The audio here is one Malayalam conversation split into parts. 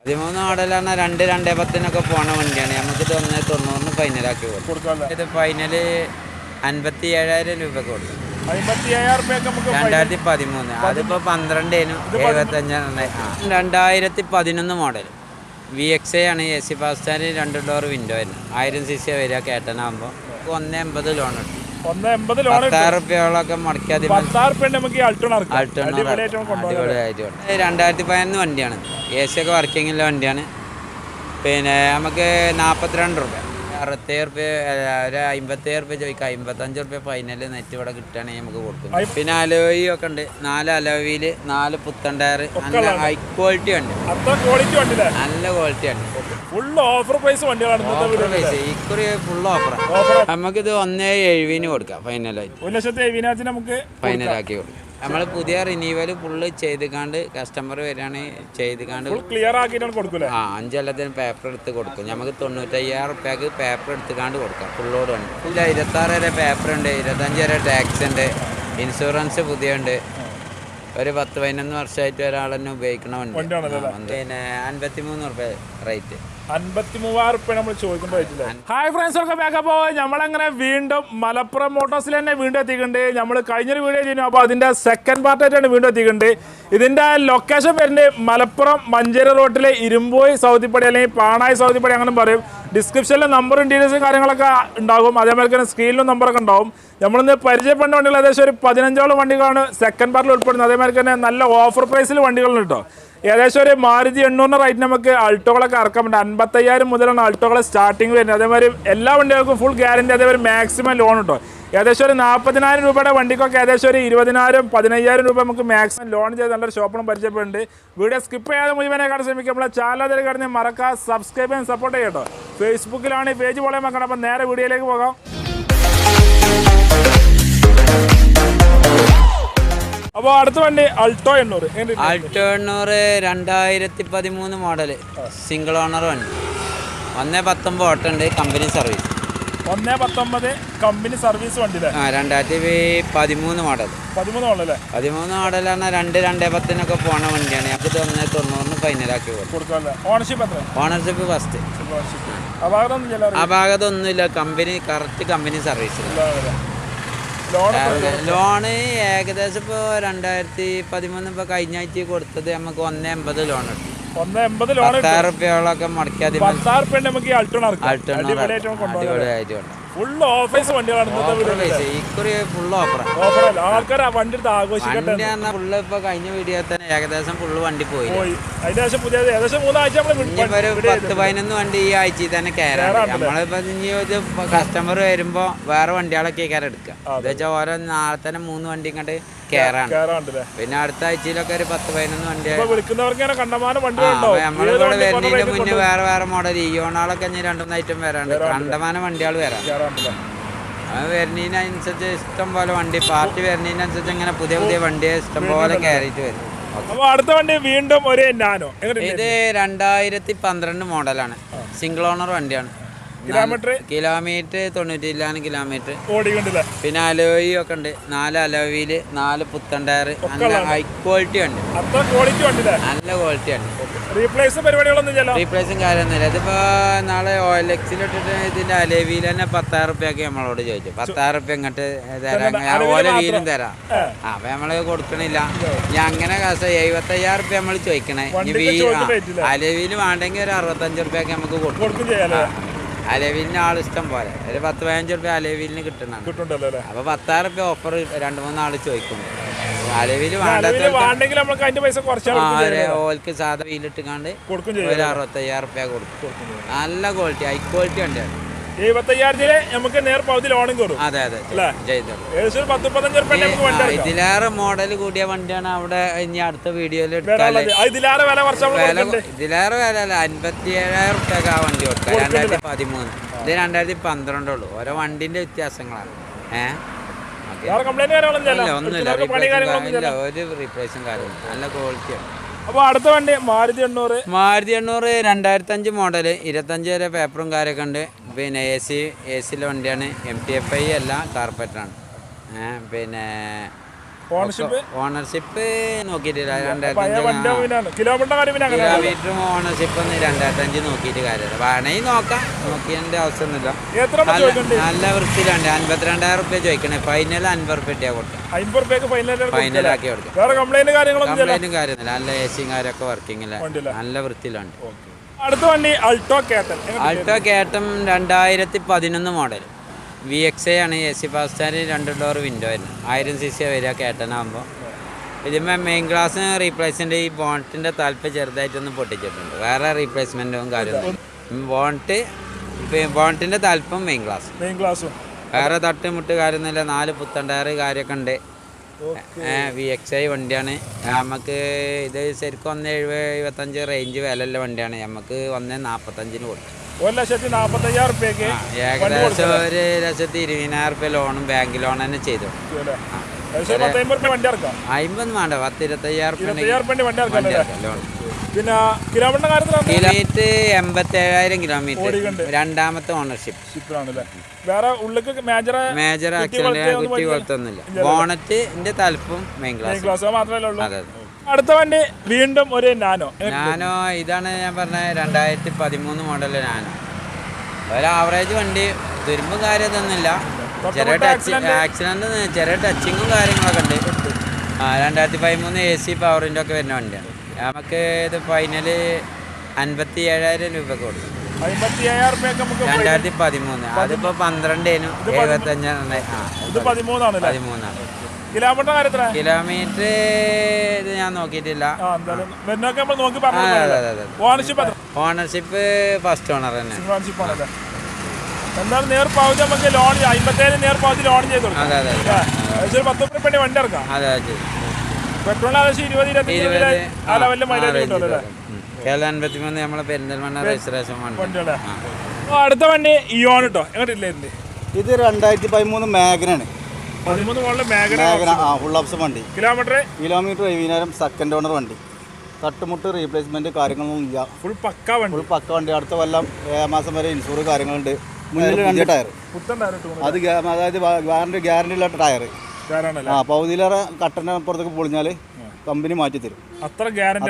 13 മോഡലാണ് 2,210 പോണ വണ്ടിയാണ്. നമുക്കിത് 1,90 ഫൈനലാക്കി കൊടുക്കും. ഇത് ഫൈനല് 57,000 രൂപ കൊടുക്കും. 2013 അതിപ്പോ 12 75 2011 മോഡൽ VXA ആണ്. AC ഫാസ്റ്റാന് 2 ഡോർ വിൻഡോ ആയിരുന്നു. 1000 cc വരിക കേട്ടനാകുമ്പോൾ 1,80 ലോൺ കിട്ടും. 10,000 മുടക്കിയാൽ 2011 വണ്ടിയാണ്. AC ഒക്കെ വർക്കിങ്ങിലുള്ള വണ്ടിയാണ്. പിന്നെ നമുക്ക് 42 രൂപ 67 ഒരു 57 ചോദിക്കാം. 55 ഫൈനൽ നെറ്റ് ഇവിടെ കിട്ടുകയാണെങ്കിൽ നമുക്ക് കൊടുക്കും. പിന്നെ അലോയി ഒക്കെ ഉണ്ട്. 4 അലോയില് 4 പുത്തൻ ടയർ. നല്ല ഹൈ ക്വാളിറ്റി ഉണ്ട്. നല്ല ക്വാളിറ്റി ഉണ്ട്. ഇക്കുറി ഫുൾ ഓഫർ. നമുക്കിത് 1,70 കൊടുക്കാം ഫൈനലായിട്ട്. 1,70,000 നമുക്ക് ഫൈനലാക്കി കൊടുക്കാം. നമ്മൾ പുതിയ റിന്യൂവൽ ഫുള്ള് ചെയ്തുകാണ്ട് കസ്റ്റമർ വരികയാണെങ്കിൽ ചെയ്തുകാണ്ട് ക്ലിയർ ആക്കിയിട്ടാണ് കൊടുക്കില്ല. 5 കൊല്ലത്തിന് പേപ്പർ എടുത്ത് കൊടുക്കും. നമുക്ക് 95,000 റുപ്യക്ക് പേപ്പർ എടുത്തുകാണ്ട് കൊടുക്കാം. ഫുള്ളോട് ഉണ്ട്. ഇല്ല 26 വരെ പേപ്പർ ഉണ്ട്. 25 വരെ ടാക്സ് ഉണ്ട്. ഇൻഷുറൻസ് പുതിയ ഉണ്ട്. ഒരു 10-11 വർഷമായിട്ട് ഒരാൾ തന്നെ ഉപയോഗിക്കണ വണ്ടി. പിന്നെ 53 റുപ്യ റേറ്റ്. 53,000 നമ്മൾ ചോദിക്കുന്ന റേറ്റില്ല. Hi friends, welcome back. അപ്പോൾ നമ്മളങ്ങനെ വീണ്ടും മലപ്പുറം മോട്ടോഴ്സിൽ തന്നെ വീണ്ടും എത്തിയിട്ടുണ്ട്. നമ്മൾ കഴിഞ്ഞൊരു വീഡിയോ ചെയ്യുന്നു. അപ്പോൾ അതിൻ്റെ സെക്കൻഡ് പാർട്ടായിട്ടാണ് വീണ്ടും എത്തിയിട്ടുണ്ട്. ഇതിൻ്റെ ലൊക്കേഷൻ വരുന്നത് മലപ്പുറം മഞ്ചേരി റോട്ടിലെ ഇരുമ്പോയി സൗദിപ്പടി അല്ലെങ്കിൽ പാണായി സൗദിപ്പടി അങ്ങനെ പറയും. ഡിസ്ക്രിപ്ഷനിൽ നമ്പറും ഡീറ്റെയിൽസും കാര്യങ്ങളൊക്കെ ഉണ്ടാകും. അതേപോലെ തന്നെ സ്ക്രീനിലും നമ്പറൊക്കെ ഉണ്ടാവും. നമ്മളിന്ന് പരിചയപ്പെട്ട വണ്ടികൾ ഏകദേശം ഒരു 15ഓളം വണ്ടികളാണ് സെക്കൻഡ് പാർട്ടിൽ ഉൾപ്പെടുന്നത്. അതേമാതിരി തന്നെ നല്ല ഓഫർ പ്രൈസിൽ വണ്ടികളുണ്ട് കേട്ടോ. ഏകദേശം ഒരു മാരുതി 800 റേറ്റ് നമുക്ക് അൾട്ടോകളൊക്കെ ഇറക്കാൻ പറ്റും. 55,000 മുതലാണ് അൾട്ടോകൾ സ്റ്റാർട്ടിങ് വരുന്നത്. അതേമാതിരി എല്ലാ വണ്ടികൾക്കും ഫുൾ ഗ്യാരണ്ടി. അതേമാതിരി മാക്സിമം ലോൺ കിട്ടും. ഏകദേശം ഒരു 40,000 രൂപയുടെ വണ്ടിക്കൊക്കെ ഏകദേശം ഒരു 20,000 15,000 രൂപ നമുക്ക് മാക്സിമം ലോൺ ചെയ്ത് നല്ലൊരു ഷോപ്പിനും പരിചയപ്പെടുന്നുണ്ട്. വീഡിയോ സ്കിപ്പ് ചെയ്യാതെ മുഴുവനെ കാണാൻ ശ്രമിക്കുക. നമ്മളെ ചാനൽ അതിൽ കിടന്ന് മറക്കാം, സബ്സ്ക്രൈബ് ചെയ്യാൻ സപ്പോർട്ട് ചെയ്യട്ടോ. ഫേസ്ബുക്കിലാണ് ഈ പേജ് പോലെ വെക്കണം. അപ്പം നേരെ വീഡിയോയിലേക്ക് പോകാം. അപ്പോൾ അടുത്ത വണ്ടി Alto 800. Alto 800 2013 model single owner വണ്ടി. 1,19 ഓട്ടം ഉണ്ട്. Company service. 1,19 കമ്പനി സർവീസ് വണ്ടി. 2013 മോഡൽ. 13 മോഡലല്ലേ? 13 മോഡലാണ്. 2,210 പോണ വണ്ടിയാണ്. നമുക്ക് 1,90 ഫൈനലാക്കി കൊടുക്കും. Ownership first. അപാകതൊന്നുമില്ല. Company correct company service. Loan ഏകദേശം ഇപ്പോൾ 2013 ഇപ്പോൾ കഴിഞ്ഞ ആഴ്ച കൊടുത്തത് നമുക്ക് 1,80 ലോൺ കിട്ടും. 10,000 റുപ്യോളൊക്കെ മുടക്കിയാൽ അടിപൊളിയായിട്ട് ഫുൾ ഓഫേഴ്സ് വണ്ടികളാണ്. ഇക്കുറി ഫുൾ ഓഫർ. ആൾക്കാർ വണ്ടി ആഘോഷിക്കട്ടെ. ഫുള്ള് ഇപ്പൊ കഴിഞ്ഞ വീഡിയോ തന്നെ ഏകദേശം ഫുള്ള് വണ്ടി പോയി. അതിനുശേഷം പുതിയ ഏകദേശം 3 ആഴ്ച ഒരു 10-11 വണ്ടി ഈ ആഴ്ചയിൽ തന്നെ കയറാം. നമ്മളിപ്പോ ഇനി ഒരു കസ്റ്റമർ വരുമ്പോ വേറെ വണ്ടികളൊക്കെ കയറി എടുക്കുക. എന്താ വെച്ചാൽ ഓരോ നാളെ തന്നെ 3 വണ്ടി ഇങ്ങോട്ട് കയറാണ്. പിന്നെ അടുത്ത ആഴ്ചയിലൊക്കെ ഒരു 10-11 വണ്ടി. നമ്മളിവിടെ വരുന്നതിന്റെ മുന്നേ വേറെ മോഡൽ ഇയോണാളൊക്കെ 2-3 ഐറ്റം വരാണ്ട്. കണ്ടമാനം വണ്ടികൾ വരാം. അത് വരുന്നതിനനുസരിച്ച് ഇഷ്ടം പോലെ വണ്ടി പാർട്ടി വരുന്നതിനനുസരിച്ച് ഇങ്ങനെ പുതിയ വണ്ടിയെ ഇഷ്ടം പോലെ കയറിയിട്ട് വരും. അടുത്ത വണ്ടി വീണ്ടും ഒരു നാനോ. ഇത് 2012 മോഡലാണ്. സിംഗിൾ ഓണർ വണ്ടിയാണ്. Kilometre 90,000 kilometre. പിന്നെ അലോയി ഒക്കെ ഉണ്ട്. 4 അലോയില് 4 പുത്തൻ ടയർ. നല്ല ഹൈ ക്വാളിറ്റി ഉണ്ട്. നല്ല ക്വാളിറ്റി ഉണ്ട്. റീപ്ലേസും കാര്യമൊന്നുമില്ല. ഇതിപ്പോ നാളെ OLX-ലിട്ടിട്ട് ഇതിന്റെ അലോവിയിൽ തന്നെ 10,000 റുപ്യൊക്കെ നമ്മളോട് ചോദിച്ചു. 10,000 റുപ്യ ഇങ്ങോട്ട് തരാം. ഓല വീലും തരാം. അപ്പൊ നമ്മള് കൊടുക്കണില്ല. ഞാൻ അങ്ങനെ 75,000 റുപ്യ നമ്മൾ ചോദിക്കണേ. അലോവിയിൽ വേണ്ടെങ്കിൽ ഒരു 65 റുപ്യൊക്കെ നമുക്ക് കൊടുക്കും. അലവിലിന് ആളിഷ്ടം പോലെ ഒരു 10-15 റുപ്യ അലവിലിന് കിട്ടണം. അപ്പൊ 10,000 റുപ്യ ഓഫർ 2-3 ആള് ചോദിക്കും. അലവില് ഓൽക്ക് സാധാ വീലിട്ടിക്കാണ്ട് ഒരു 65,000 റുപ്യ കൊടുക്കും. നല്ല ക്വാളിറ്റി ഹൈ ക്വാളിറ്റി ഉണ്ട്. 75,000 നമുക്ക് നേർ പകുതി ലോണും കയറും. അതെ ചെയ്തു. ഇതിലേറെ മോഡൽ കൂടിയ വണ്ടിയാണ് അവിടെ. ഇനി അടുത്ത വീഡിയോയിൽ ഇതിലേറെ വില അല്ല 57,000 റുപ്യക്ക് ആ വണ്ടി കൊടുക്കാം. 2013. ഇത് 2012 ഉള്ളൂ. ഓരോ വണ്ടിന്റെ വ്യത്യാസങ്ങളാണ്. ഒന്നുമില്ല. ഒരു റീപ്ലേസും കാര്യമില്ല. നല്ല ക്വാളിറ്റിയാണ്. അപ്പോൾ അടുത്ത വണ്ടി മാരുതി 800. 2005 മോഡൽ. 25 വരെ പേപ്പറും കാര്യമൊക്കെ ഉണ്ട്. പിന്നെ AC വണ്ടിയാണ്. MTFI അല്ല, കാർപ്പറ്റാണ്. പിന്നെ ഓണർഷിപ്പ് നോക്കിയിട്ടില്ല. കിലോമീറ്ററും ഓണർഷിപ്പ് 2005 നോക്കിയിട്ട് കാര്യമില്ല. വേണമെങ്കിൽ നോക്കാം, നോക്കിയതിന്റെ അവസ്ഥയൊന്നുമില്ല. നല്ല വൃത്തിയിലുണ്ട്. 52,000 റുപ്യ ചോദിക്കണേ. ഫൈനൽ 50 റുപ്യ കൊടുക്കാം. ഫൈനലാക്കി കൊടുക്കാം. കംപ്ലൈന്റും കാര്യമൊന്നുമില്ല. നല്ല എസിയും കാര്യമൊക്കെ വർക്കിങ്ങില്ല, നല്ല വൃത്തിയിലുണ്ട്. അടുത്ത വണ്ടി അൾട്ടോ കേട്ടൻ 2011 മോഡൽ VXI ആണ്. AC ഫാസ്റ്റാർ 2 ഡോർ വിൻഡോ ആയിരുന്നു. 1000 cc വരിക കേട്ടനാകുമ്പോൾ. ഇതിന്മേ മെയിൻ ഗ്ലാസ് റീപ്ലേസ്മെന്റ് ഈ ബോണ്ടിന്റെ തലപ്പ് ചെറുതായിട്ടൊന്ന് പൊട്ടിച്ചിട്ടുണ്ട്. വേറെ റീപ്ലേസ്മെന്റും കാര്യമൊന്നും. ബോണ്ടിന്റെ തലപ്പും മെയിൻ ഗ്ലാസും വേറെ തട്ടുമുട്ട് കാര്യമൊന്നുമില്ല. 4 പുത്തൻ ടയർ കാര്യമൊക്കെ ഉണ്ട്. VXI വണ്ടിയാണ്. നമുക്ക് ഇത് ശരിക്കും 1,70-75 റേഞ്ച് വിലയുള്ള വണ്ടിയാണ്. നമുക്ക് 1,45 കൊടുക്കും. 1,45,000 റുപ്യക്ക് ഏകദേശം 1,20,000 റുപ്യ ലോണും ബാങ്ക് ലോൺ തന്നെ ചെയ്തു. 50 വേണ്ട 10-25,000 ലോൺ. പിന്നെ കിലോമീറ്റർ 87,000 കിലോമീറ്റർ. രണ്ടാമത്തെ ഓണർഷിപ്പ്. വേറെ ഉള്ളിലേക്ക് മേജർ ആക്സിഡന്റ് കുറ്റി പോലത്തൊന്നുമില്ല. ബോണറ്റിന്റെ തലപ്പും മെയിൻ ഗ്ലാസ് മാത്രമേ ഉള്ളൂ. അടുത്ത വണ്ടി വീണ്ടും ഒരു നാനോ. ഇതാണ് ഞാൻ പറഞ്ഞ 2013 മോഡൽ നാനോ. ഒരു ആവറേജ് വണ്ടി. തുരുമ്പും കാര്യമൊന്നുമില്ല. ചെറിയ ആക്സിഡന്റ്, ചെറിയ ടച്ചിങ്ങും കാര്യങ്ങളൊക്കെ ഉണ്ട്. 2013 AC പവറിൻ്റെ ഒക്കെ വരുന്ന വണ്ടിയാണ്. നമുക്ക് ഇത് ഫൈനല് 57,000 രൂപക്ക് കൊടുക്കും. 2013. അതിപ്പോ 12 13 കിലോമീറ്റർ ഇത് ഞാൻ നോക്കിയിട്ടില്ല. ഓണർഷിപ്പ് ഫസ്റ്റ് ഓണർ തന്നെ. എന്താണ് നേർപ്പാവതി നമുക്ക് ലോൺ 57,000 നേർപ്പാവതി ലോൺ ചെയ്ത് കൊടുക്കാം. അതെ അതെ. 10 റുപ്യ വണ്ടി ഇറക്കാം. അതെ പെട്രോൾ ആവശ്യം 20-25 ആ ലെവലിൽ മൈലേജ് കിട്ടുമല്ലോ. 53 നമ്മളെ പെരിന്തൽമണ്ണ രജിസ്ട്രേഷൻ വണ്ടി. അടുത്ത വണ്ടി ഇയോൺ കേട്ടോ. എങ്ങോട്ടില്ലായിരുന്നു ഇത് 2013 മാഗ്നാണ്. 13 മോഡൽ മാഗ്ന ഫുൾ ഓപ്ഷൻ വണ്ടി. കിലോമീറ്റർ 70,000 സെക്കൻഡ് ഓണർ വണ്ടി. തട്ടുമുട്ട് റീപ്ലേസ്മെന്റ് കാര്യങ്ങളൊന്നും ഇല്ല. ഫുൾ പക്ക വണ്ടി. അടുത്ത കൊല്ലം മാസം വരെ ഇൻഷൂർ കാര്യങ്ങളുണ്ട്. മുന്നിൽ 2 ടയർ. അത് അതായത് ഗ്യാരണ്ടി ഉള്ള ടയർ. പകുതിയിലേറെ കട്ടന്റെ പുറത്തേക്ക് പൊളിഞ്ഞാല് കമ്പനി മാറ്റി തരും. അത്ര ഗ്യാരണ്ടി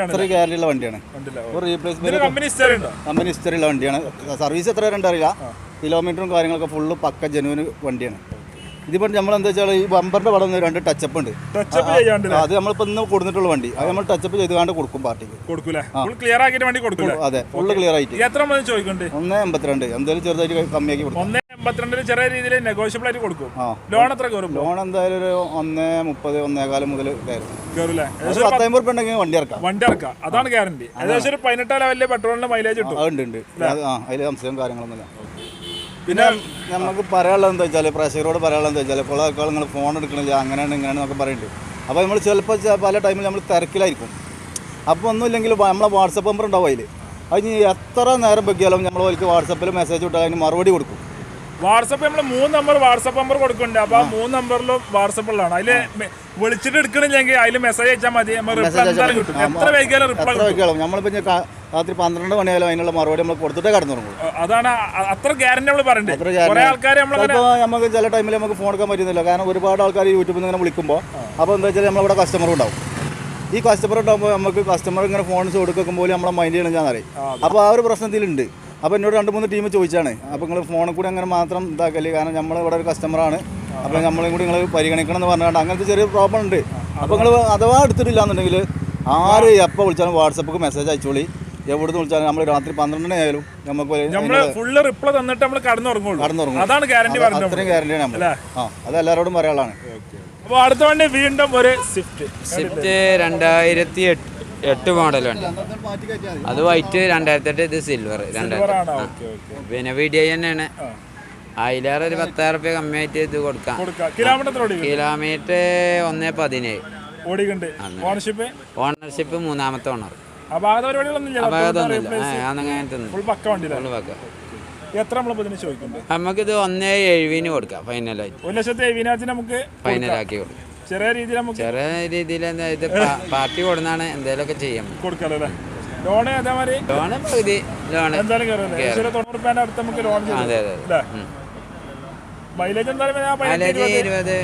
ഉള്ള വണ്ടിയാണ്. റീപ്ലേസ്മെന്റ് കമ്പനി ഹിസ്റ്ററി ഉള്ള വണ്ടിയാണ്. സർവീസ് എത്ര വരെ അറിയില്ല. കിലോമീറ്ററും കാര്യങ്ങളൊക്കെ ഫുള്ള് പക്ക ജനുവിന് വണ്ടിയാണ്. ഇതിപ്പോൾ നമ്മൾ എന്താ വെച്ചാൽ ഈ ബമ്പറിന്റെ പടം 2 ടച്ചപ്പ് ഉണ്ട്. അത് നമ്മളിപ്പോൾ ഇന്ന് കൊടുത്തിട്ടുള്ള വണ്ടി. അത് നമ്മൾ ടച്ചപ്പ് ചെയ്തുകൊണ്ട് കൊടുക്കും പാർട്ടിക്ക്. അതെ, ഫുള്ള് ക്ലിയർ ആയിട്ട്. 1,82 എന്തായാലും ചെറുതായിട്ട് കമ്മിയാക്കി കൊടുക്കും. 1,82 ചെറിയ രീതിയിൽ നെഗോഷ്യബിൾ ആയിട്ട് കൊടുക്കും. ലോൺ എത്ര കയറും? ലോൺ എന്തായാലും ഒരു 1,30, 1,15 മുതൽ കയറും. 10,000 റുപ്യ ഉണ്ടെങ്കിൽ വണ്ടി ഇറക്കാം. അതാണ് ഗ്യാരണ്ടി. ഏകദേശം ഒരു 18 ലെവലിലെ പെട്രോളിന്റെ മൈലേജ് കിട്ടും. ഉണ്ട്. അതിൽ സംശയം കാര്യങ്ങളൊന്നുമില്ല. പിന്നെ നമുക്ക് പറയാനുള്ളത് എന്താ വെച്ചാൽ, പ്രേക്ഷകരോട് പറയാനുള്ളത് എന്താ വെച്ചാൽ, കുറെ ആൾക്കാർ നിങ്ങൾ ഫോൺ എടുക്കണില്ല, അങ്ങനെയാണ് ഇങ്ങനെയാണെന്നൊക്കെ പറയുന്നുണ്ട്. അപ്പോൾ നമ്മൾ ചിലപ്പോൾ പല ടൈമിൽ നമ്മൾ തിരക്കിലായിരിക്കും. അപ്പോൾ ഒന്നുമില്ലെങ്കിൽ നമ്മളെ വാട്സപ്പ് നമ്പർ ഉണ്ടാവും. അതിന് എത്ര നേരം വെക്കിയാലും നമ്മൾ അവർക്ക് വാട്സപ്പിൽ മെസ്സേജ് വിട്ടാൽ അതിന് മറുപടി കൊടുക്കും. വാട്സപ്പ് നമ്മൾ 3 നമ്പർ വാട്സപ്പ് നമ്പർ കൊടുക്കുന്നുണ്ട്. അപ്പോൾ ആ 3 നമ്പറിലും വാട്സപ്പിലാണ്. അതിൽ വിളിച്ചിട്ട് എടുക്കണില്ലെങ്കിൽ അതിൽ മെസ്സേജ് അയച്ചാൽ മതി. എത്ര വൈകിയാലും നമ്മളിപ്പോൾ രാത്രി 12 മണിയായാലും അതിനുള്ള മറുപടി നമ്മൾ കൊടുത്തിട്ടേ കടന്നു തുടങ്ങും. അതാണ് അത്ര ഗ്യാരണ്ടി നമ്മൾ പറയുന്നത്. നമുക്ക് ചില ടൈമിൽ നമുക്ക് ഫോൺ എടുക്കാൻ പറ്റുന്നില്ല. കാരണം ഒരുപാട് ആൾക്കാർ യൂട്യൂബിൽ നിന്ന് ഇങ്ങനെ വിളിക്കുമ്പോൾ അപ്പോൾ എന്താ വെച്ചാൽ നമ്മളിവിടെ കസ്റ്റമർ ഉണ്ടാവും. ഈ കസ്റ്റമർ ഉണ്ടാകുമ്പോൾ നമുക്ക് കസ്റ്റമർ ഇങ്ങനെ ഫോൺ കൊടുക്കുമ്പോൾ നമ്മളെ മൈൻഡ് ചെയ്യണമെന്ന് അറിയാം. അപ്പോൾ ആ ഒരു പ്രശ്നത്തിലുണ്ട്. അപ്പോൾ എന്നോട് 2-3 ടീം ചോദിച്ചാണ്, അപ്പോൾ നിങ്ങൾ ഫോണിൽ കൂടി അങ്ങനെ മാത്രം ഇതാക്കല്ലേ, കാരണം നമ്മളിവിടെ ഒരു കസ്റ്റമറാണ്, അപ്പോൾ നമ്മളെയും കൂടി നിങ്ങൾ പരിഗണിക്കണം എന്ന് പറഞ്ഞാൽ അങ്ങനത്തെ ചെറിയ പ്രോബ്ലം ഉണ്ട്. അപ്പോൾ നിങ്ങൾ അഥവാ എടുത്തിട്ടില്ല എന്നുണ്ടെങ്കിൽ ആര് എപ്പോൾ വിളിച്ചാലും വാട്സപ്പിൽ മെസ്സേജ് അയച്ചോളി. എവിടെ വിളിച്ചാലും നമ്മൾ രാത്രി 12 ആയാലും നമുക്ക് റിപ്ലൈ തന്നിട്ട് നമ്മൾ കടന്നുറങ്ങും. അതാണ് ഗ്യാരണ്ടി. അത്രയും ഗ്യാരണ്ടിയാണ് നമ്മൾ. അത് എല്ലാവരോടും പറയാനുള്ളതാണ്. അപ്പോൾ അടുത്ത വണ്ടി വീണ്ടും ഒരു സ്വിഫ്റ്റ് 2008 മോഡലുണ്ട്. അത് വൈറ്റ് 2008. ഇത് സിൽവർ 2008. പിന്നെ VDI തന്നെയാണ്. അതിലേറെ ഒരു 10,000 റുപ്യ കമ്മിയായിട്ട് ഇത് കൊടുക്കാം. കിലോമീറ്റർ 1,17. ഓണർഷിപ്പ് 3ാമത്തെ ഓണർ. നമുക്കിത് 1,70 കൊടുക്കാം. ഫൈനലായിട്ട് 1,70,000 നമുക്ക് ഫൈനലാക്കി കൊടുക്കാം. ചെറിയ രീതിയിൽ ഇത് പാർട്ടി കൊടുന്നാണ് എന്തെങ്കിലുമൊക്കെ ചെയ്യാം. ലോണ് പകുതി ലോണ്. അതെ. മൈലേജ് എന്തായാലും മൈലേജ് 20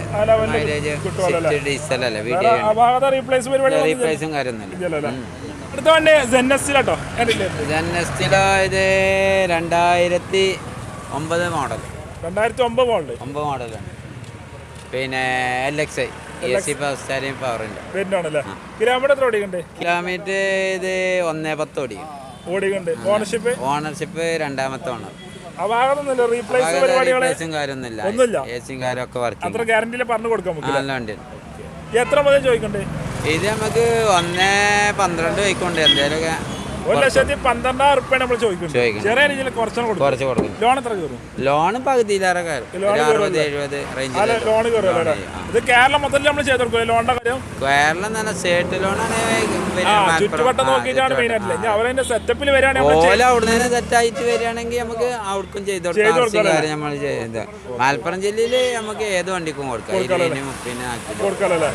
മൈലേജ് ഡീസൽ അല്ലേ റീപ്ലേസും കാര്യമൊന്നുമില്ല. അടുത്ത വണ്ടി ജെന്നസ്റ്റിലാട്ടോ. ജെന്നസ്റ്റിലോ ഇത് 2009 മോഡൽ. 2009 മോഡലാണ്. പിന്നെ LXI AC പവറുണ്ട്. കിലോമീറ്റർ ഇത് 110 ഓടിക്കും. ഓണർഷിപ്പ് രണ്ടാമത്തെ ഓണർ. റീപ്ലേസും കാര്യമൊന്നുമില്ല. ഏസിയും കാര്യമൊക്കെ വർക്ക് നല്ല വണ്ടിയാണ്. എത്ര മുതൽ ചോദിക്കണ്ടേ? ഇത് നമുക്ക് 1.12 വയ്ക്കൊണ്ട് എന്തായാലും 1,12,000 നമ്മൾ ചോദിക്കുന്നത്. ചെറിയ രീതിയിൽ കുറച്ച് കൊടുക്കും. ലോൺ എത്ര കയറും? ലോണ് പകുതിയിലേറെ കയറും. 60-70 റേഞ്ച് ലോൺ കയറും. ഇത് കേരളം മൊത്തത്തിൽ നമ്മൾ ചെയ്ത് കൊടുക്കും. ലോണിന്റെ കാര്യം കേരളം തന്നെ സ്റ്റേറ്റ് ലോണാണ്. ചുറ്റുവട്ടം നോക്കിയിട്ടാണ് മെയിൻ ആയിട്ടില്ല. അവരെ സെറ്റപ്പിൽ വരികയാണെങ്കിൽ അവിടുന്ന് സെറ്റായിട്ട് വരികയാണെങ്കിൽ നമുക്ക് അവർക്കും ചെയ്ത് കൊടുക്കാം. നമ്മൾ ചെയ്ത് മലപ്പുറം ജില്ലയിൽ നമുക്ക് ഏത് വണ്ടിക്കും കൊടുക്കാം. 20-30 കൊടുക്കാമല്ലേ?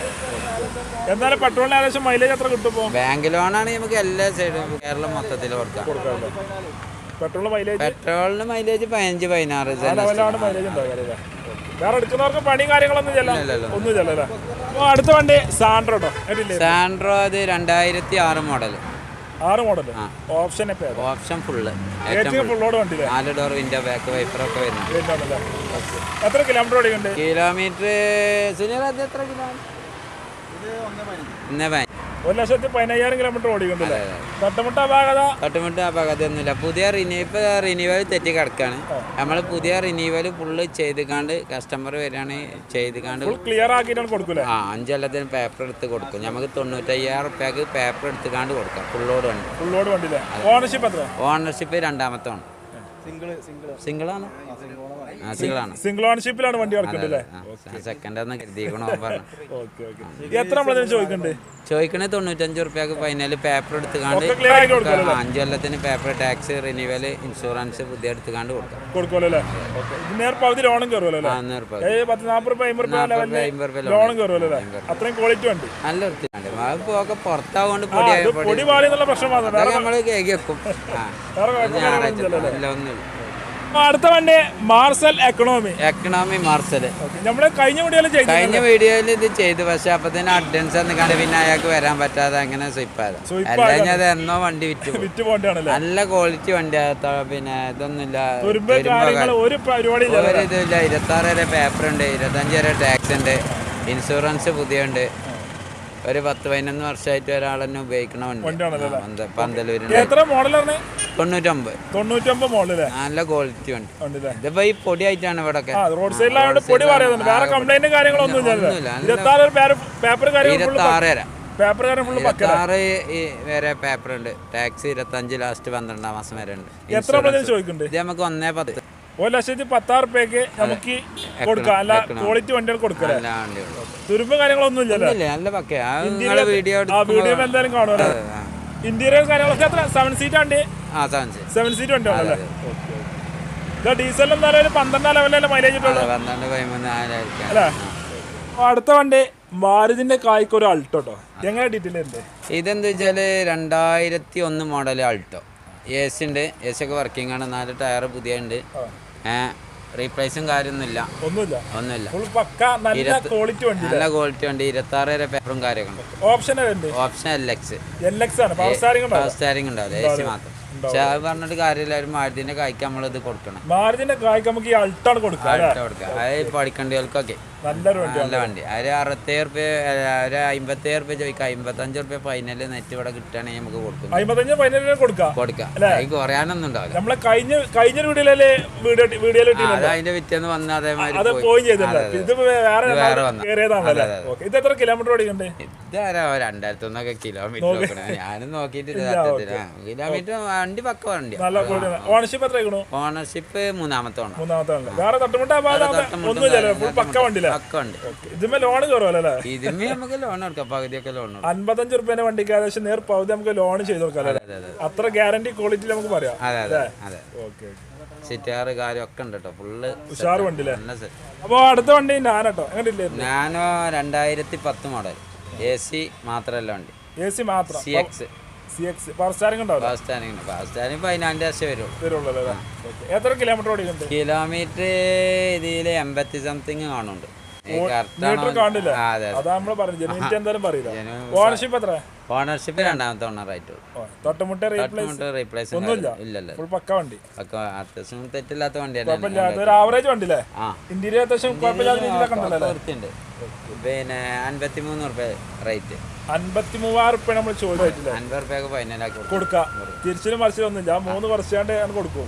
എന്തായാലും പെട്രോളിന് ഏകദേശം മൈലേജ് എത്ര കിട്ടും? ബാങ്ക് ലോണാണെങ്കിൽ നമുക്ക് എല്ലാ സൈഡും കേരളം മൊത്തത്തിൽ കൊടുക്കാം. പെട്രോളിന് മൈലേജ് 15-16. വേറെ എടുക്കുന്നവർക്ക് പണി കാര്യങ്ങളൊന്നും ഒന്നും ചെല്ലല്ലേ. അടുത്ത വണ്ടി സാൻഡ്രോ അത് 2006 model. 6 model. Option full. 4 door window back വൈപ്പറൊക്കെ വരുന്നുണ്ട്. എത്ര കിലോമീറ്റർ ഓടിക്കുന്നുണ്ട്? കിലോമീറ്റർ സുനീർ അത് എത്ര കിലോമീറ്റർ? 1,15,000 കിലോമീറ്റർ ഓടിക്കുന്നുണ്ടല്ലേ? തട്ടുമുട്ട അപകടമൊന്നുമില്ല. പുതിയ റിന്യൂവൽ തെറ്റി കിടക്കാണ്. നമ്മൾ പുതിയ റിന്യൂവൽ ഫുള്ള് ചെയ്തുകാണ്ട് കസ്റ്റമർ വരികയാണെങ്കിൽ ചെയ്തുകാണ്ട് ക്ലിയർ ആക്കിയിട്ടാണ് കൊടുക്കൂലേ? 5 കൊല്ലത്തിന് പേപ്പർ എടുത്ത് കൊടുക്കും. നമുക്ക് 95,000 പേപ്പർ എടുത്തുകാണ്ട് കൊടുക്കാം. ഫുള്ളോട് വണ്ടി. ഓണർഷിപ്പ് രണ്ടാമത്തെ ആണ്. സിംഗിളാണ്. സിംഗിൾ ഓണർഷിപ്പിലാണ് വണ്ടി കിടക്കുന്നത്. സെക്കൻഡ് ഒന്ന് കരുതിക്കണോ പറഞ്ഞു. എത്ര ചോദിക്കണ്ടേ? ചോദിക്കണേ 95 റുപ്യക്ക് ഫൈനൽ പേപ്പർ എടുത്തുകാണ്ട് 5 കൊല്ലത്തിന് പേപ്പർ ടാക്സ് റിന്യൂവൽ ഇൻഷുറൻസ് പുതിയ എടുത്തുകാണ്ട് കൊടുക്കാം. നല്ല വൃത്തിയുണ്ട്. ഒക്കെ പുറത്താവുകൊണ്ട് നമ്മള് കേക്ക് വെക്കും. ഒന്നുമില്ല. അടുത്ത വണ്ടി മാർസൽ എക്കണോമി മാർസൽ. നമ്മള് കഴിഞ്ഞ വീഡിയോയിൽ ഇത് ചെയ്തു. പക്ഷെ അപ്പൊ തന്നെ അഡ്വാൻസ് എന്ന് കണ്ട് പിന്നെ അയാൾക്ക് വരാൻ പറ്റാതെ അങ്ങനെ സ്വിപ്പായത്. അത് എന്നോ വണ്ടി വിറ്റ് പോകണ്ടാണ്. നല്ല ക്വാളിറ്റി വണ്ടിയാ. പിന്നെ ഇതൊന്നുമില്ല, ഒരു ഇതില്ല. 26 വരെ പേപ്പർ ഉണ്ട്, 25 വരെ ടാക്സ് ഉണ്ട്, ഇൻഷുറൻസ് പുതിയ ഉണ്ട്. ഒരു 10-11 വർഷമായിട്ട് ഒരാൾ തന്നെ ഉപയോഗിക്കണ വണ്ടി. പന്തലൂരിന്റെ 99 മോഡല്. നല്ല ക്വാളിറ്റി വണ്ടി. ഇതിപ്പോ ഈ പൊടി ആയിട്ടാണ് ഇവിടെ റോഡ് സൈഡിലാണ് പൊടി പറയുന്നത്. വേറെ കംപ്ലൈന്റ് കാര്യങ്ങളൊന്നും 26 വരെ പേപ്പർ ഉണ്ട്. ടാക്സ് 25 ലാസ്റ്റ് 12-ാം മാസം വരെ ഉണ്ട്. എത്ര ചോദിക്കുന്നുണ്ട്? ഇത് നമുക്ക് 1.10. 1,10,000 നമുക്ക് കൊടുക്കാം. അല്ല ക്വാളിറ്റി വണ്ടികൾ കൊടുക്കാം. തുരുമ്പ് കാര്യങ്ങളൊന്നും ഇല്ല. നല്ല പക്കയാ. വീഡിയോ എന്തായാലും കാണുമല്ലോ. ഇന്റീരിയർ കാര്യങ്ങളൊക്കെ 7 സീറ്റ് വണ്ടി. 7 സീറ്റ് വണ്ടി ആണല്ലേ? ഡീസൽ എന്തായാലും 12 ലെവലല്ലേ മൈലേജ് കിട്ടുള്ളൂ. 12-13 അല്ലേ? അടുത്ത വണ്ടി മാരുതിന്റെ കായ്ക്ക് ഒരു അൾട്ടോ. എങ്ങനെ ഡീറ്റെയിൽ ഉണ്ട്? ഇതെന്താ വെച്ചാല് 2001 മോഡൽ അൾട്ടോ. AC ഉണ്ട്. AC ഒക്കെ വർക്കിംഗ് ആണ്. 4 ടയർ പുതിയ ഉണ്ട്. റീപ്ലേസും കാര്യമൊന്നുമില്ല. ഒന്നുമില്ല. നല്ല ക്വാളിറ്റി വണ്ടി. 26 വരെ പേപ്പറും കാര്യമൊക്കെ ഉണ്ട്. ഓപ്ഷൻ LX ആണ്. പവർ സ്റ്റാരിംഗ് ഉണ്ടാവില്ല, AC മാത്രം. പക്ഷെ അത് പറഞ്ഞിട്ട് കാര്യമില്ല. ഒരു മാരുതിന്റെ കായ്ക്ക് നമ്മളിത് കൊടുക്കണം. മാരുതിന്റെ കായ്ക്ക് നമുക്ക് ഈ അൾട്ടോ കൊടുക്കാം. അത് പഠിക്കേണ്ടവർക്കൊക്കെ നല്ല വണ്ടി. ഒരു 67 റുപ്യ, ഒരു 57 റുപ്യ ചോദിക്കാം. 55 റുപ്യ ഫൈനല് നെറ്റ് ഇവിടെ കിട്ടുകയാണെങ്കിൽ നമുക്ക് കൊടുക്കും. 55 ഫൈനലിൽ കൊടുക്കാം. കുറയാനൊന്നും ഉണ്ടാവില്ല. നമ്മളെ കഴിഞ്ഞ വീഡിയോയില് അതിന്റെ വിറ്റന്ന് വന്ന അതേമാതിരി ഇത് എത്ര കിലോമീറ്റർ ഓടിക്കണ്ടേ? ഇതാരാ 2001 കിലോമീറ്റർ. ഞാനും നോക്കിയിട്ട് കിലോമീറ്റർ വണ്ടി പക്ക വണ്ടി. ഓണർഷിപ്പ് എത്ര? ഓണർഷിപ്പ് മൂന്നാമത്തെ. വേറെ തട്ടുമുട്ട പക്ക വണ്ടിയില്ല. ഇതിന്മേ ലോൺ കയറുമല്ലേ? ഇതിന്മേ നമുക്ക് ലോൺ കൊടുക്കാം. പകുതിയൊക്കെ ലോൺ. 55 റുപ്യന്റെ വണ്ടിക്ക് ഏകദേശം നേർ പകുതി നമുക്ക് ലോൺ ചെയ്ത് കൊടുക്കാം. അത്ര ഗ്യാരണ്ടി ക്വാളിറ്റി നമുക്ക് പറയാം. സിറ്റാറ് കാര്യം ഒക്കെ ഉണ്ട് കേട്ടോ. ഫുള്ള് ഉഷാർ വണ്ടി. അപ്പൊ അടുത്ത വണ്ടി നാനോ. Nano 2010 model. AC മാത്രല്ല വണ്ടി. AC മാത്രം. CX CX പവർ സ്റ്റാരിംഗ് ഉണ്ടാവും. പവർ സ്റ്റാരിംഗ് ഉണ്ട്. പവർ സ്റ്റാരിംഗ് 14 വരുള്ളൂ. എത്ര കിലോമീറ്റർ ഓടിക്കുന്നുണ്ട്? കിലോമീറ്റർ ഇതിൽ 80 സംതിങ് കാണുന്നുണ്ട്. മീറ്റർ കാണില്ല. അതാ നമ്മൾ പറഞ്ഞു ജനുവിറ്റി എന്തായാലും പറയില്ല. ഓണർഷിപ്പ് എത്ര? ഓണർഷിപ്പ് രണ്ടാമത്തെ ഓണറായിട്ടുള്ളൂ. തൊട്ടുമുട്ട റീപ്ലേസ് ഇല്ലല്ലോ. ഫുൾ പക്ക വണ്ടി. അത്യാവശ്യം തെറ്റില്ലാത്ത വണ്ടിയാണ്. ആവറേജ് വണ്ടി അല്ലേ? ഇന്റീരിയർ അത്യാവശ്യം കുഴപ്പമില്ലാത്ത രീതിയിലൊക്കെ ഉണ്ടല്ലോ. പിന്നെ 53 റുപ്യ റേറ്റ്. 53,000 നമ്മൾ ചോദിച്ചില്ല. 50 റുപ്യക്ക് ഫൈനലാക്കി കൊടുക്കാം. തിരിച്ചിലും മറിച്ചിലൊന്നുമില്ല. 3 വർഷാണ്ട് കൊടുക്കും.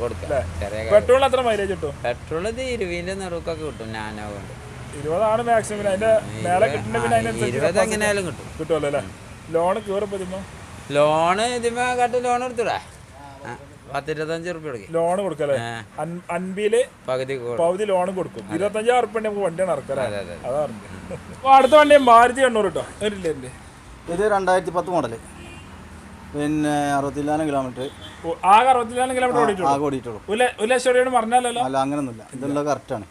പെട്രോൾ എത്ര മൈലേജ് കിട്ടും? പെട്രോൾ ഇത് 20 നെറുക്കൊക്കെ കിട്ടും. നാനോ കൊണ്ട് 20 മാക്സിമം. അതിന്റെ മേലെ കിട്ടുന്ന പിന്നെ 20 എങ്ങനെയാലും കിട്ടും. കിട്ടുമല്ലോ അല്ലേ? ലോണ് കയറിപ്പോ ലോണ് ഇതിമേ കാട്ട് ലോൺ എടുത്തൂടാ. 10-25 റുപ്യ കൊടുക്കും. ലോൺ കൊടുക്കല്ലേ? 50 പകുതി ലോൺ കൊടുക്കും. 25,000 റുപ്യ നമുക്ക് വണ്ടിയാണ് ഇറക്കല്ലേ? അതാണ്. അപ്പൊ അടുത്ത വണ്ടി മാരുതി 800 കേട്ടോ. ഇത് 2010 മോഡല്. പിന്നെ 64 കിലോമീറ്റർ. ആകെ 64 കിലോമീറ്റർ ഓടിയിട്ടുള്ളൂ. 1,00,000 പറഞ്ഞാലല്ലോ. അല്ല അങ്ങനൊന്നുമില്ല. ഇതെല്ലാം കറക്റ്റാണ്.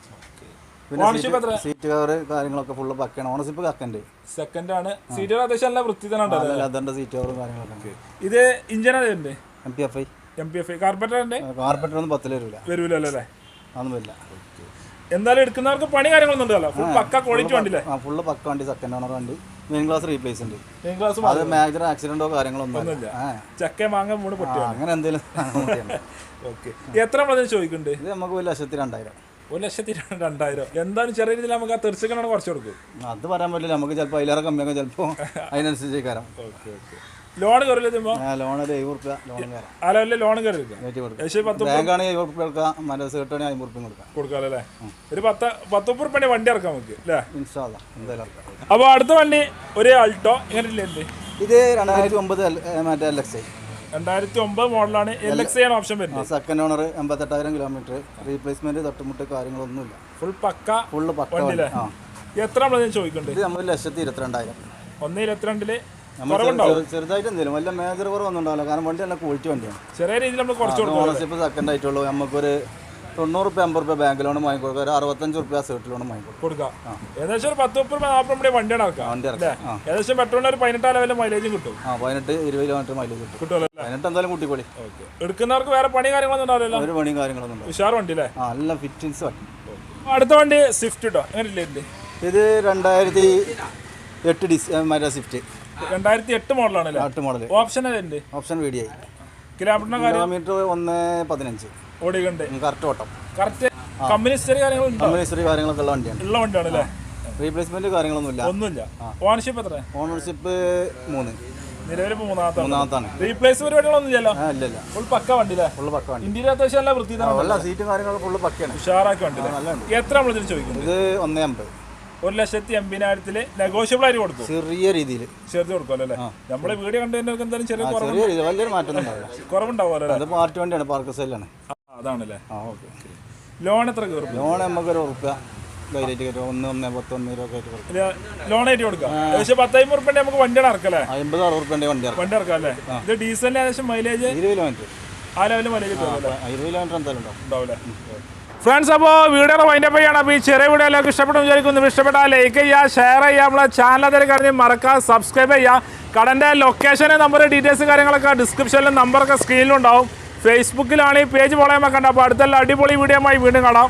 ഓണർഷിപ്പ് എത്ര? സീറ്റ് കവർ കാര്യങ്ങളൊക്കെ ഫുള്ള് പക്കയാണ്. ഓണർഷിപ്പ് സെക്കൻഡ് ആണ്. സീറ്റ് അത്യാവശ്യം നല്ല വൃത്തി തന്നെ ഉണ്ടല്ലോ. ലെതറിന്റെ സീറ്റ് കവറും കാര്യങ്ങളൊക്കെ. ഇത് ഇഞ്ചിൻ അതെ MPFI. കാർപ്പറ്റർ ഒന്നും 10 വരൂലല്ലോ അല്ലേ? അതൊന്നും ഇല്ല. എന്തായാലും എടുക്കുന്നവർക്ക് പണി കാര്യങ്ങളൊന്നും ഉണ്ടല്ലോ. ഫുൾ പക്ക ക്വാളിറ്റി വണ്ടിയില്ലേ? ഫുള്ള് പക്ക വണ്ടി. സെക്കൻഡ് ഓണർ വണ്ടി. മെയിൻ ക്ലാസ് റീപ്ലേസ് ഉണ്ട്. അത് മേജർ ആക്സിഡന്റോ കാര്യങ്ങളൊന്നും ചക്ക മാങ്ങ മൂന്ന് പൊട്ടിയോ അങ്ങനെ എന്തെങ്കിലും. ഓക്കെ. എത്ര ചോദിക്കുന്നുണ്ട്? ഇത് നമുക്ക് 1,02,000. 1,02,000. എന്തായാലും ചെറിയ രീതിയിൽ നമുക്ക് ആ തെറിച്ചൊക്കെ കുറച്ച് കൊടുക്കും. അത് പറയാൻ പറ്റില്ല. നമുക്ക് ചിലപ്പോൾ അതിലേറെ കമ്മിയൊക്കെ ചിലപ്പോൾ അതിനനുസരിച്ച് കയറാം. ലോൺ കയറില്ല? ലോൺ ഒരു 70 റുപ്യ ലോൺ കയറി ബാങ്കാണ് 70 റുപ്യ കൊടുക്കാം. മനസ്സ് കിട്ടുകയാണെങ്കിൽ 50 റുപ്യ കൊടുക്കാം അല്ലേ? ഒരു 10-30 റുപ്യ വണ്ടി ഇറക്കാം നമുക്ക് അല്ലേ? എന്തായാലും. അപ്പോൾ അടുത്ത വണ്ടി ഒരു അൾട്ടോ. ഇങ്ങനെ ഇല്ലേ? ഇത് 2009 മറ്റേ LXI. 2009 മോഡലാണ്. LXI ആണ് ഓപ്ഷൻ വരുന്നത്. Second owner. 88,000 കിലോമീറ്റർ. റീപ്ലേസ്മെന്റ് തട്ടുമുട്ട് കാര്യങ്ങളൊന്നുമില്ല. ഫുള്ള് പക്ക വണ്ടിയില്ലേ? എത്ര ചോദിക്കുന്നുണ്ട്? ഇത് നമ്മൾ 1,22,000. 1,22,000 ചെറുതായിട്ട് എന്തെങ്കിലും വല്ല മേജർ കുറവൊന്നും ഉണ്ടാവില്ല. കാരണം വണ്ടി നല്ല ക്വാളിറ്റി വണ്ടിയാണ്. ചെറിയ രീതിയിൽ നമ്മൾ കുറച്ച് ഓണർഷിപ്പ് സെക്കൻഡ് ആയിട്ടുള്ളൂ. നമുക്കൊരു 90 റുപ്യ 50 റുപ്യ ബാങ്ക് ലോൺ വാങ്ങിക്കൊടുക്കുക. ഒരു 65 റുപ്യ സേർട്ട് ലോൺ വാങ്ങിക്കൊടുക്കാം. ഏകദേശം ഒരു 10-40 വണ്ടിയാണ് ഏകദേശം പെട്രോളിന് ഒരു 18 മൈലേജും കിട്ടും. 18-20 കിലോമീറ്റർ മൈലേജ് കിട്ടും. 18 എന്തായാലും കൂട്ടിക്കോളി. എടുക്കുന്നവർക്ക് വേറെ പണി കാര്യങ്ങളൊന്നും ഉണ്ടാവില്ല. ഒരു പണിയും കാര്യങ്ങളൊന്നും ഉഷാർ വണ്ടി അല്ലേ? നല്ല ഫിറ്റിങ്സ് വണ്ടി. അടുത്ത വണ്ടി സ്വിഫ്റ്റ് കേട്ടോ. എങ്ങനെ ഇത് 2008 മറ്റേ സ്വിഫ്റ്റ്. 2008 മോഡലാണ്. Option option VDI. കിലോമീറ്റർ 1,15 ഓടിക്കണ്ടേ? കറക്റ്റ് ഓട്ടം. കറക്റ്റ് കമ്പനി കാര്യങ്ങളൊക്കെ ഉള്ള വണ്ടിയാണ് അല്ലേ? റീപ്ലേസ്മെന്റ് കാര്യങ്ങളൊന്നുമില്ല. ഓണർഷിപ്പ് എത്ര? ഓണർഷിപ്പ് 3. നിലവിൽ മൂന്നാമത്താണ്. റീപ്ലേസ് പരിപാടികളൊന്നും ഇല്ല. ഫുൾ പക്ക വണ്ടി. ഇന്ത്യയിൽ അത്യാവശ്യം നല്ല വൃത്തി സീറ്റും കാര്യങ്ങളും ഫുള്ള് പക്കയാണ്. ഉഷാറാക്കി വണ്ടി. എത്ര നമ്മൾ ചോദിക്കുന്നത്? ഇത് 1,50. 1,80,000 നെഗോഷ്യബിൾ ആയിട്ട് കൊടുക്കും. ചെറിയ രീതിയിൽ ചെറുത് കൊടുക്കുമല്ലോ അല്ലേ? നമ്മളെ വീഡിയോ കണ്ടു എന്തായാലും ചെറിയ വലിയൊരു മാറ്റം കുറവുണ്ടാവുമല്ലോ. അത് പാർട്ടി വണ്ടിയാണ്. പാർക്ക് സെല്ലാണ്. അതാണല്ലേ? ലോൺ എത്ര കയറും? ലോൺ നമുക്ക് 1 റുപ്യ ധൈര്യമായിട്ട് കയറ്റും. 1,10,1,10 ഒക്കെ ആയിട്ട് കൊടുക്കും. ലോണായിട്ട് കൊടുക്കാം. ഏകദേശം 10-50 റുപ്യ നമുക്ക് വണ്ടിയാണ് ഇറക്കല്ലേ? 50-60 റുപ്യ വണ്ടി ഇറക്കാം അല്ലേ? ഇത് ഡീസലിന് ഏകദേശം മൈലേജ് 20 കിലോമീറ്റർ. ആ ലെവലിൽ മൈലേജ് 20 കിലോമീറ്റർ എന്തായാലും ഉണ്ടാവില്ലേ? ഫ്രണ്ട്സ്, അപ്പോൾ വീഡിയോയുടെ വൈൻഡപ്പ് ചെയ്യാണ്. അപ്പോൾ ഈ ചെറിയ വീഡിയോ എല്ലാവർക്കും ഇഷ്ടപ്പെട്ടു വിചാരിക്കുന്നു. ഇഷ്ടപ്പെട്ടാൽ ലൈക്ക് ചെയ്യുക, ഷെയർ ചെയ്യുക, നമ്മളെ ചാനൽ അതിൽ കഴിഞ്ഞ് മറക്കാതെ സബ്സ്ക്രൈബ് ചെയ്യുക. കടൻ്റെ ലൊക്കേഷന് നമ്പർ ഡീറ്റെയിൽസ് കാര്യങ്ങളൊക്കെ ഡിസ്ക്രിപ്ഷനിലും നമ്പറൊക്കെ സ്ക്രീനിലുണ്ടാവും. ഫേസ്ബുക്കിലാണ് ഈ പേജ് ഫോളോ ചെയ്യാൻ വെക്കേണ്ടത്. അപ്പോൾ അടുത്തുള്ള അടിപൊളി വീഡിയോ വീണ്ടും കാണാം.